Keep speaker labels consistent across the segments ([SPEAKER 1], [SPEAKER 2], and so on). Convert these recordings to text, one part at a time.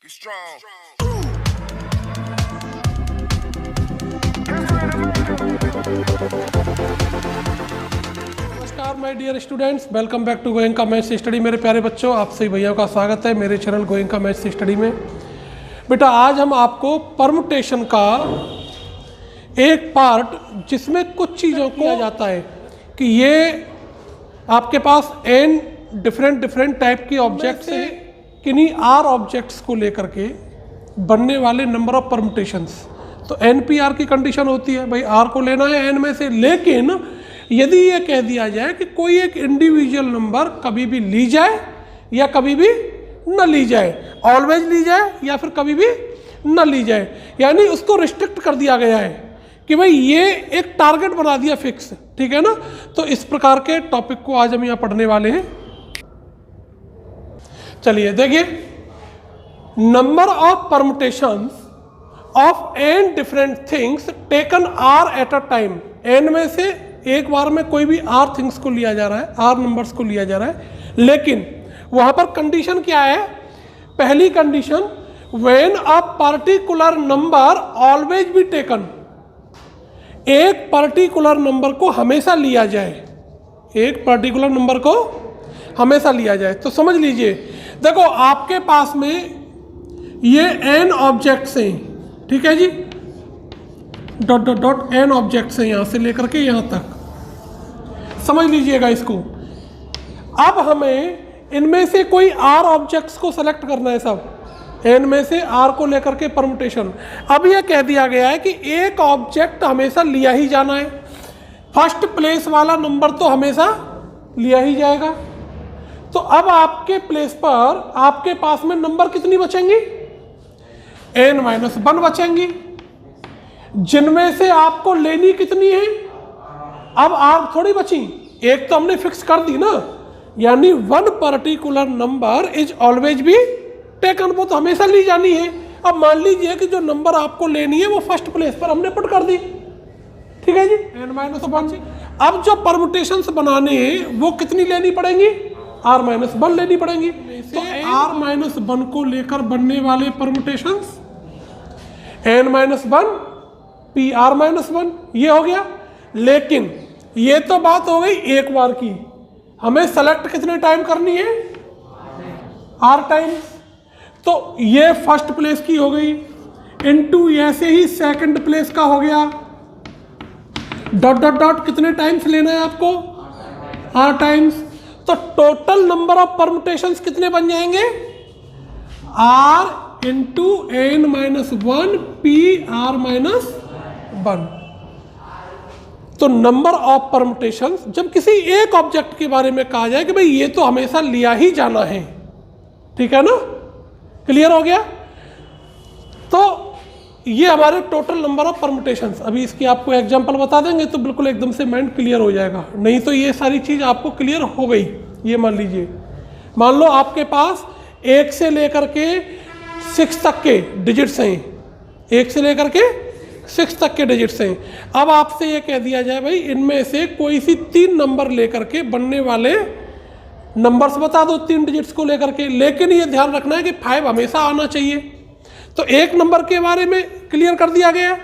[SPEAKER 1] Be strong.
[SPEAKER 2] नमस्कार my dear students, welcome back to going का maths study. मेरे प्यारे बच्चों, आप सभी भैया का स्वागत है मेरे चैनल गोइंग का मैथ्स स्टडी में। बेटा आज हम आपको परमुटेशन का एक पार्ट जिसमें कुछ चीज़ों को किया जाता है कि ये आपके पास n डिफरेंट टाइप की ऑब्जेक्ट्स हैं, किन्हीं r ऑब्जेक्ट्स को लेकर के बनने वाले नंबर ऑफ परमुटेशंस। तो NPR की कंडीशन होती है भाई r को लेना है n में से, लेकिन यदि ये कह दिया जाए कि कोई एक इंडिविजुअल नंबर कभी भी ली जाए या कभी भी न ली जाए, ऑलवेज ली जाए या फिर कभी भी न ली जाए, यानी उसको रिस्ट्रिक्ट कर दिया गया है कि भाई ये एक टारगेट बना दिया फिक्स, ठीक है ना। तो इस प्रकार के टॉपिक को आज हम यहाँ पढ़ने वाले हैं। चलिए देखिए, number of permutations of n different things taken r at a time. n में से एक बार में कोई भी r थिंग्स को लिया जा रहा है, r नंबर्स को लिया जा रहा है, लेकिन वहां पर कंडीशन क्या है? पहली condition, when a particular number always be taken, एक पर्टिकुलर नंबर को हमेशा लिया जाए, एक पर्टिकुलर नंबर को हमेशा लिया जाए। तो समझ लीजिए, देखो आपके पास में ये n ऑब्जेक्ट्स हैं, ठीक है जी, dot dot dot n objects हैं, यहां से लेकर के यहां तक, समझ लीजिएगा इसको। अब हमें इनमें से कोई r ऑब्जेक्ट्स को सेलेक्ट करना है, सब n में से r को लेकर के परमुटेशन। अब यह कह दिया गया है कि एक ऑब्जेक्ट हमेशा लिया ही जाना है, फर्स्ट प्लेस वाला नंबर तो हमेशा लिया ही जाएगा। तो अब आपके प्लेस पर आपके पास में नंबर कितनी बचेंगी? n-1 बचेंगी, जिनमें से आपको लेनी कितनी है? अब r थोड़ी बची, एक तो हमने फिक्स कर दी ना, यानी one particular number is always be taken, वो तो हमेशा ली जानी है। अब मान लीजिए कि जो नंबर आपको लेनी है वो फर्स्ट प्लेस पर हमने पुट कर दी, ठीक है जी, n-1। अब जो परमुटेशंस बनाने हैं वो कितनी लेनी पड़ेंगी? r-1 लेनी पड़ेंगी। तो r-1 को लेकर बनने वाले परमुटेशंस n-1 pr-1, ये हो गया। लेकिन ये तो बात हो गई एक बार की, हमें सेलेक्ट कितने टाइम करनी है? r times. तो ये फर्स्ट प्लेस की हो गई, इनटू ऐसे ही सेकंड प्लेस का हो गया, डॉट डॉट डॉट कितने टाइम्स लेना है आपको? r times. तो टोटल नंबर ऑफ परमुटेशंस कितने बन जाएंगे? r into n-1 pr-1। तो नंबर ऑफ परमुटेशंस जब किसी एक ऑब्जेक्ट के बारे में कहा जाए कि भाई ये तो हमेशा लिया ही जाना है, ठीक है ना, क्लियर हो गया। तो ये हमारे टोटल नंबर ऑफ परमुटेशंस। अभी इसकी आपको एग्जांपल बता देंगे तो बिल्कुल एकदम से माइंड क्लियर हो जाएगा, नहीं तो ये सारी चीज़ आपको क्लियर हो गई। ये मान लीजिए, मान लो आपके पास 1 से लेकर के 6 तक के डिजिट्स हैं, 1 से लेकर के 6 तक के डिजिट्स हैं। अब आपसे ये कह दिया जाए भाई इनमें से कोई सी 3 नंबर लेकर के बनने वाले नंबर्स बता दो, 3 डिजिट्स को लेकर के, लेकिन ये ध्यान रखना है कि 5 हमेशा आना चाहिए। तो एक नंबर के बारे में क्लियर कर दिया गया है,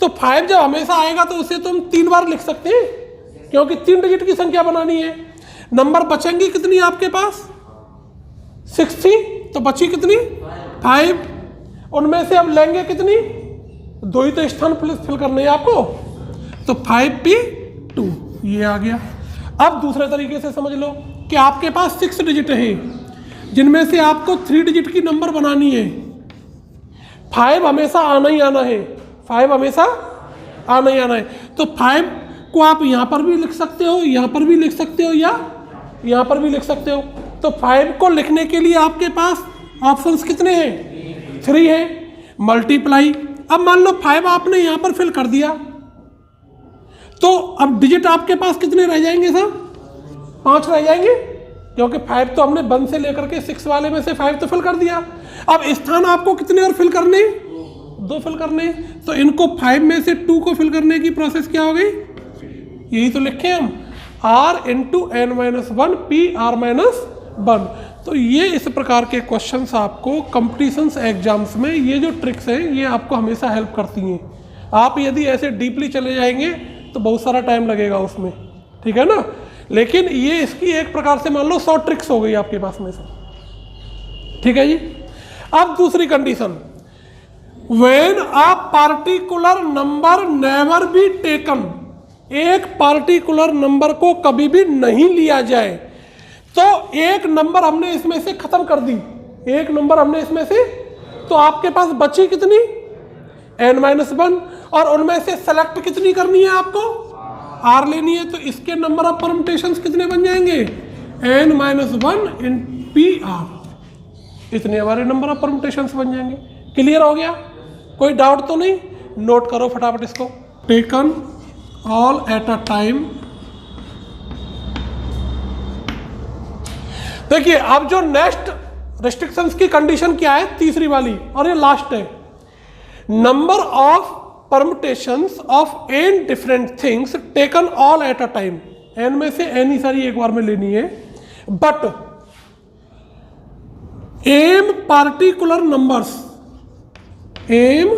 [SPEAKER 2] तो 5 जब हमेशा आएगा तो उसे तो हम 3 बार लिख सकते हैं, क्योंकि 3 डिजिट की संख्या बनानी है। नंबर बचेंगी कितनी आपके पास? 60, तो बची कितनी? 5। उनमें से अब लेंगे कितनी? 2 ही तो स्थान फिल करने हैं आपको, तो 5p2 ये आ गया। अब दूसरे तरीके से समझ लो कि आपके पास 6 डिजिट हैं, जिनमें से आपको 3 डिजिट की नंबर बनानी है। 5 हमेशा आना ही आना है, 5 हमेशा आना ही आना है। तो 5 को आप यहाँ पर भी लिख सकते हो, यहाँ पर भी लिख सकते हो, या यहाँ पर भी लिख सकते हो। तो 5 को लिखने के लिए आपके पास ऑप्शंस कितने हैं? 3 हैं। मल्टीप्लाई, अब मान लो 5 आपने यहाँ पर फिल कर दिया, तो अब डिजिट आपके पास कितने रह जाएंगे सर? 5 रह जाएंगे, क्योंकि 5 तो हमने 1 से लेकर के 6 वाले में से 5 तो फिल कर दिया। अब स्थान आपको कितने और फिल करने? 2 फिल करने। तो इनको 5 में से 2 को फिल करने की प्रोसेस क्या हो गई? यही तो लिखे हम, r इंटू n-1 pr-1। तो ये इस प्रकार के क्वेश्चंस आपको कंपटीशंस एग्जाम्स में ये जो ट्रिक्स हैं ये आपको हमेशा हेल्प करती हैं। आप यदि ऐसे डीपली चले जाएंगे तो बहुत सारा टाइम लगेगा उसमें, ठीक है ना। लेकिन ये इसकी एक प्रकार से मान लो 100 ट्रिक्स हो गई आपके पास में से, ठीक है जी। अब दूसरी condition, when a particular number never be taken, एक पार्टिकुलर नंबर को कभी भी नहीं लिया जाए। तो एक नंबर हमने इसमें से खत्म कर दी, एक नंबर हमने इसमें से, तो आपके पास बची कितनी n-1, और उनमें से सेलेक्ट कितनी करनी है आपको, r लेनी है। तो इसके नंबर ऑफ परम्यूटेशंस कितने बन जाएंगे, n-1 इन pr, इतने हमारे नंबर ऑफ परम्यूटेशंस बन जाएंगे। क्लियर हो गया, कोई डाउट तो नहीं, नोट करो फटाफट इसको। Taken all at a time. देखिए अब जो नेक्स्ट रेस्ट्रिक्शंस की कंडीशन क्या है, तीसरी वाली, और ये लास्ट है। Number of permutations of n different things taken all at a time, n में से n ही सारी एक बार में लेनी है, but M particular numbers, M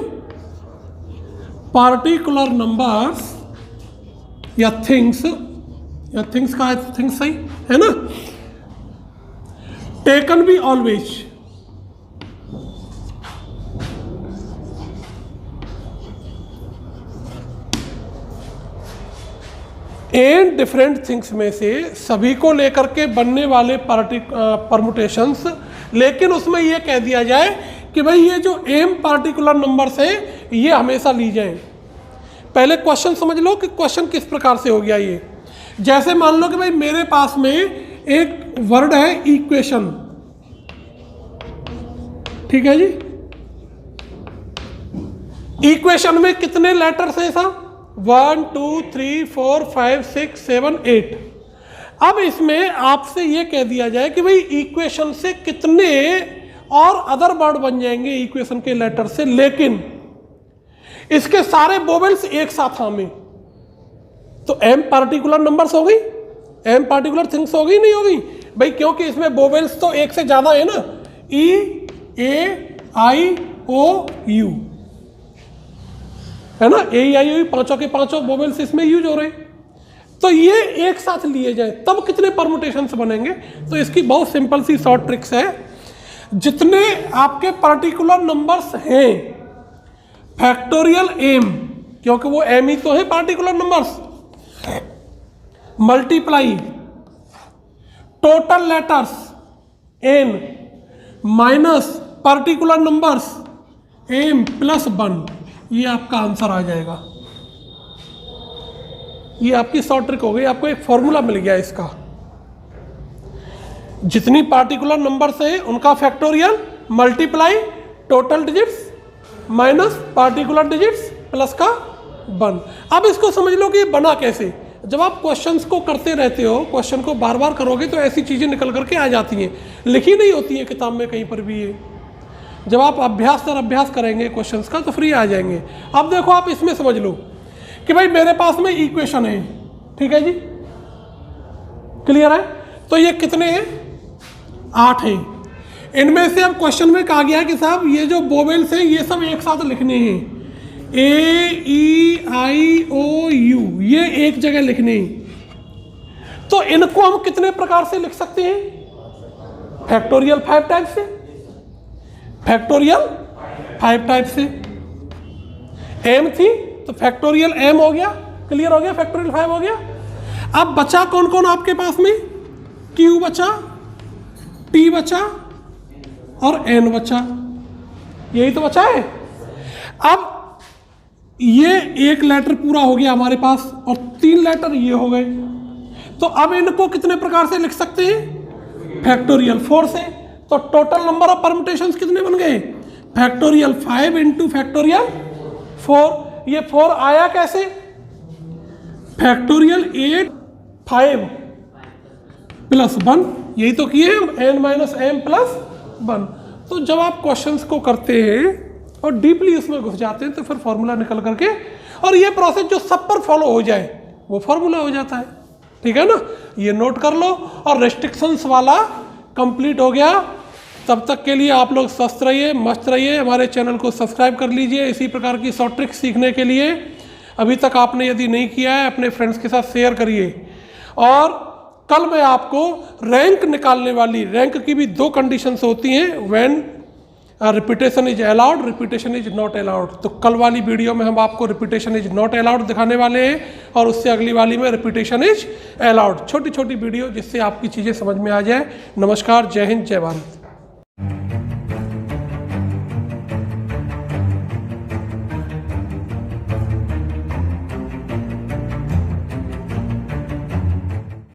[SPEAKER 2] particular numbers या थिंग्स का है, थिंग्स सही है ना, taken be always, N different things में से सभी को लेकर के बनने वाले परम्यूटेशंस, लेकिन उसमें यह कह दिया जाए कि भाई ये जो एम पार्टिकुलर नंबर्स है ये हमेशा ली जाए। पहले क्वेश्चन समझ लो कि क्वेश्चन किस प्रकार से हो गया ये। जैसे मान लो कि भाई मेरे पास में एक वर्ड है इक्वेशन, ठीक है जी। इक्वेशन में कितने लेटर्स हैं साहब, 1 2 3 4 5 6 7 8। अब इसमें आपसे यह कह दिया जाए कि भाई इक्वेशन से कितने और अदर वर्ड बन जाएंगे इक्वेशन के लेटर से, लेकिन इसके सारे वोवेल्स एक साथ हमें, तो एम पार्टिकुलर नंबर्स हो गई, एम पार्टिकुलर थिंग्स हो गई, नहीं होगी भाई, क्योंकि इसमें वोवेल्स तो एक से ज्यादा है ना, ई ए आई ओ यू है ना, ए आई ओ, पांचों के पांचों वोवेल्स इसमें यूज हो रहे हैं। तो ये एक साथ लिए जाए तब कितने परम्यूटेशंस बनेंगे। तो इसकी बहुत सिंपल सी शॉर्ट ट्रिक्स है, जितने आपके पर्टिकुलर नंबर्स हैं फैक्टोरियल एम, क्योंकि वो एम ही तो है particular numbers, multiply total letters N minus particular numbers M plus 1, ये आपका आंसर आ जाएगा। ये आपकी शॉर्ट ट्रिक हो गई, आपको एक फॉर्मूला मिल गया इसका। जितनी पार्टिकुलर नंबर्स हैं उनका factorial multiply total digits minus particular digits plus का 1। अब इसको समझ लो कि ये बना कैसे। जब आप क्वेश्चंस को करते रहते हो, क्वेश्चन को बार बार करोगे तो ऐसी चीज़ें निकल करके आ जाती हैं, लिखी नहीं होती हैं किताब में कहीं पर भी ये। जब आप अभ्यास दर अभ्यास करेंगे क्वेश्चंस का तो फ्री आ जाएंगे। अब देखो आप इसमें समझ लो कि भाई मेरे पास में इक्वेशन है, ठीक है जी, क्लियर है। तो ये कितने हैं, 8 हैं। इनमें से अब क्वेश्चन में कहा गया है कि साहब ये जो वोवेल्स हैं ये सब एक साथ लिखने हैं, ए ई आई ओ यू, ये एक जगह लिखने हैं। तो इनको हम कितने प्रकार से लिख सकते हैं, फैक्टोरियल 5 टाइप से, फैक्टोरियल 5 टाइप से। एम थी तो फैक्टोरियल एम हो गया, क्लियर हो गया, फैक्टोरियल 5 हो गया। अब बचा कौन कौन आपके पास में, क्यू बचा, टी बचा और एन बचा, यही तो बचा है। अब ये एक लेटर पूरा हो गया हमारे पास और 3 लेटर ये हो गए। तो अब इनको कितने प्रकार से लिख सकते हैं, फैक्टोरियल 4 से। तो टोटल नंबर ऑफ परम्यूटेशंस कितने बन गए, फैक्टोरियल 5 इंटू फैक्टोरियल 4। ये 4 आया कैसे, फैक्टोरियल 8 5 प्लस 1, यही तो किए एन माइनस एम प्लस 1। तो जब आप क्वेश्चंस को करते हैं और डीपली उसमें घुस जाते हैं तो फिर फॉर्मूला निकल करके, और ये प्रोसेस जो सब पर फॉलो हो जाए वो फॉर्मूला हो जाता है, ठीक है ना। ये नोट कर लो। और रेस्ट्रिक्शंस वाला कंप्लीट हो गया। तब तक के लिए आप लोग स्वस्थ रहिए, मस्त रहिए। हमारे चैनल को सब्सक्राइब कर लीजिए इसी प्रकार की शॉर्ट ट्रिक्स सीखने के लिए। अभी तक आपने यदि नहीं किया है अपने फ्रेंड्स के साथ शेयर करिए। और कल मैं आपको रैंक निकालने वाली, रैंक की भी 2 कंडीशंस होती हैं, when repetition is allowed, repetition is not allowed. तो कल वाली वीडियो में हम आपको रिपीटेशन इज नॉट अलाउड दिखाने वाले हैं और उससे अगली वाली में रिपीटेशन इज अलाउड। छोटी छोटी वीडियो जिससे आपकी चीज़ें समझ में आ जाए। नमस्कार, जय हिंद, जय भारत।